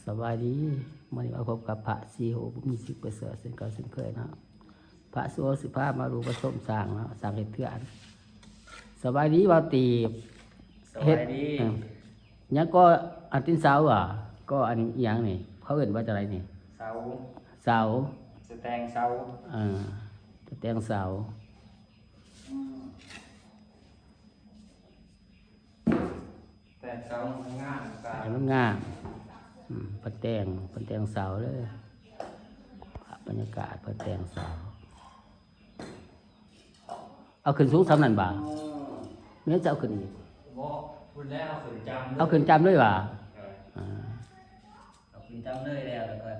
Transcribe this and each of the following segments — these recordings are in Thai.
สบายดีวันนี้มาพบกับพระซีโหมีสิบเปอร์เซ็นต์เส้นเก่าเส้นเคยนะพระสุโขสิภามาดูผสมสร้างนะสร้างเห็ดเถื่อนสบายดีว่าตีสวัสดี ยังก็อันตินเสาอ่ะก็อันนี้อย่างนี่เขาเห็นว่าจะอะไรนี่ เสา เสา สแตงเสา จะแตงเสา แต่เสามันง่ายกว่า อันนั้นง่ามปะแตงเสาเลยบรรยากาศปะแตงเสาเอาขึ้นสูงสำนันบ่าเนื้อจะเอาขึ้นอีก บ่พูดแล้วขืนจำ เอาขึ้นจำด้วยว่ะ เอาขืนจำเลยแล้วก็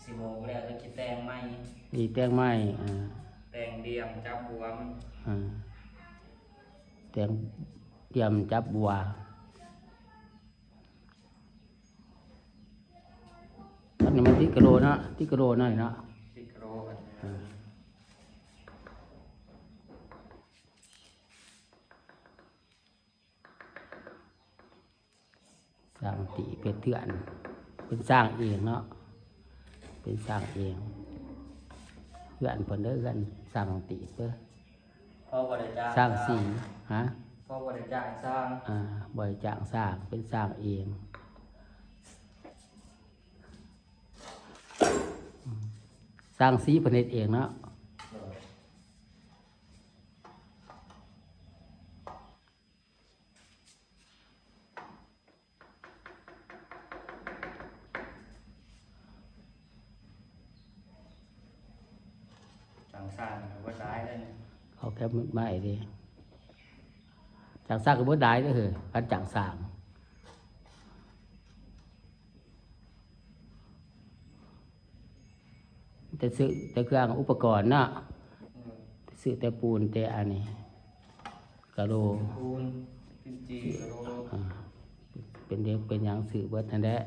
สิโมงแล้วจะคิดแตงไหม ดีแตงไม้แตงเดียมจับบวม แตงเตรียมจับบัวอันนี้มันที่กะโลนะที่กะโลหน่อยเนาะ สิโครกัน สร้างตีเป็นเถื่อนเป็นสร้างเองเนาะเป็นสร้างเองเพื่อนเพิ่นเด้อกันสร้างตีเด้อ พ่อบริจาค สร้างสีฮะ พ่อบริจาคสร้าง บริจาคสร้างเป็นสร้างเองสร้างสีเพิ่นเฮ็ดเองเนาะจังสร้างว่าซ้ายเลย เขาแค่ไม้ดิจางสร้างก็บ่ได้เด้อเฮ้ยการจางสร้างแต่ซื้อแต่เครื่องอุปกรณ์เนาะซื้อแต่ปูนแต่อันนี้กะโหล คูณพิมจีกระโดด เป็นเด็กเป็นหยังสื่อเบิดนั่นแหละ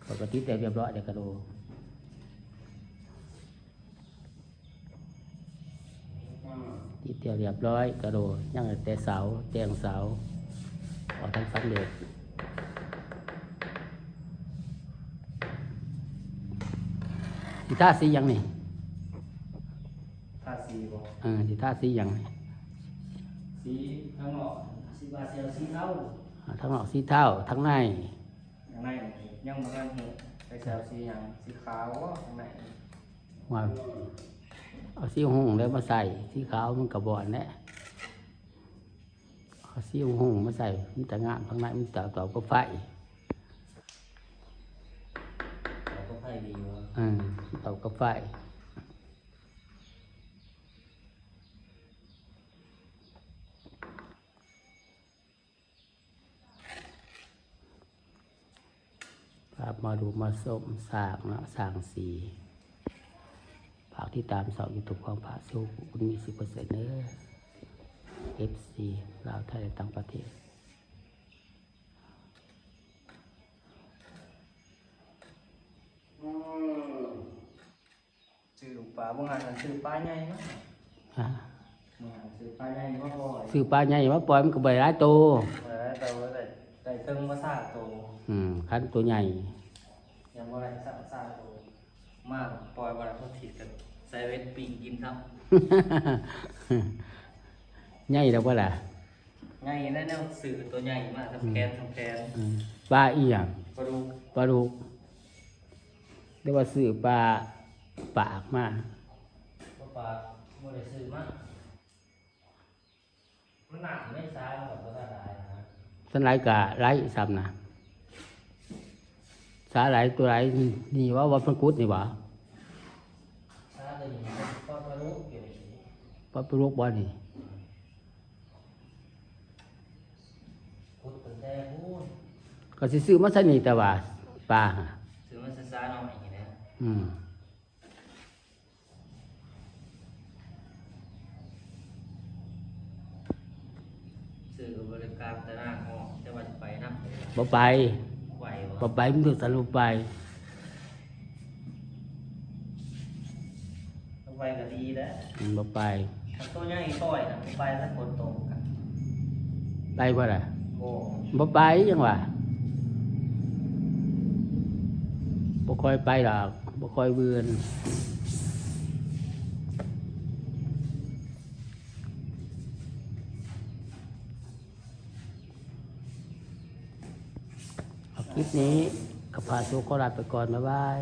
ปกติแต่เรียบร้อยเด็กกะโหลที่เตียวเรียบร้อยกระโดดยังแต่เสาแตงเสาออกทั้งสำเร็จสิท่าสีหยังนี่ ท่าสีบ่ สิท่าสีหยังนี่ สีข้างนอกสีบาเซลสีเท่า ทั้งนอกสีเท่าทั้งใน ข้างในยังบ่ทันเห็นไปเซลสีหยังสีขาวข้างใน ว่าเอาสีหงแล้วมาใส่สีขาวมันกระบอนแหละเอาสีหงมาใส่มันจะงามข้างในมันจะต่อกับไฟ เราก็ไพ่ดีวะ ต่อกับไฟภาพมาดูมาส้มสร้างเนาะสร้างสีฝากที่ตามสองยูทูบของพระสุคุณมี10%เด้อ FC ลาวไทยและต่างประเทศ ชื่อปลาบางอันชื่อปลาใหญ่เนาะ ฮะ บางอันชื่อปลาใหญ่มาบ่อย ซื้อปลาใหญ่มาปล่อยมันก็ใบร้ายโต แต่ว่าได้เทิงมาซาโต คันตัวใหญ่ ยังบ่ได้ซาโตมากปล่อยบ่ได้พอถิดกันใส่เวทปิงกินครับ ใหญ่แล้วบ่ล่ะ ใหญ่แน่ๆสื่อตัวใหญ่มากทำแคน ปลาอีหยัง ก็ดู ปลาดุกเรียกว่าซื้อปลาปากมา ว่าปลาบ่ได้ซื้อมามันหนักไม่ซ้ายแบบว่าได้นะ สันไหลกะไหลซ้ำนะสาไหลตัวไหลนี่ว่าวัดพังกุดนี่หว่า ซ้ายตัวนี้ก็ทะลุเกี่ยวกับ ปลาปลุกบ่นี่ พุทธเป็นแต่พูด ก็สิซื้อมาใส่นี่แต่ว่าปลาฮะ ซื้อมาซ้ายๆหน่อยอย่างนี้นะ อืม ซื้อกับบริการแต่หน้าห้องจะว่าจะไปนะ บ่ไป ไหว บ่ วะ ไปมันถึงสรุปไป ไปก็ดีแล้ว บ่ไป ไ ตัวใหญ่ปล่อยนะไปแล้วฝนตกกัน ไปบ่ล่ะ โอ้ บ่ไปจังหวะบ่ค่อยไปหรอกบ่ค่อยเวือนเอาคลิปนี้กับพาสุขขอลาไปก่อนบ๊ายบาย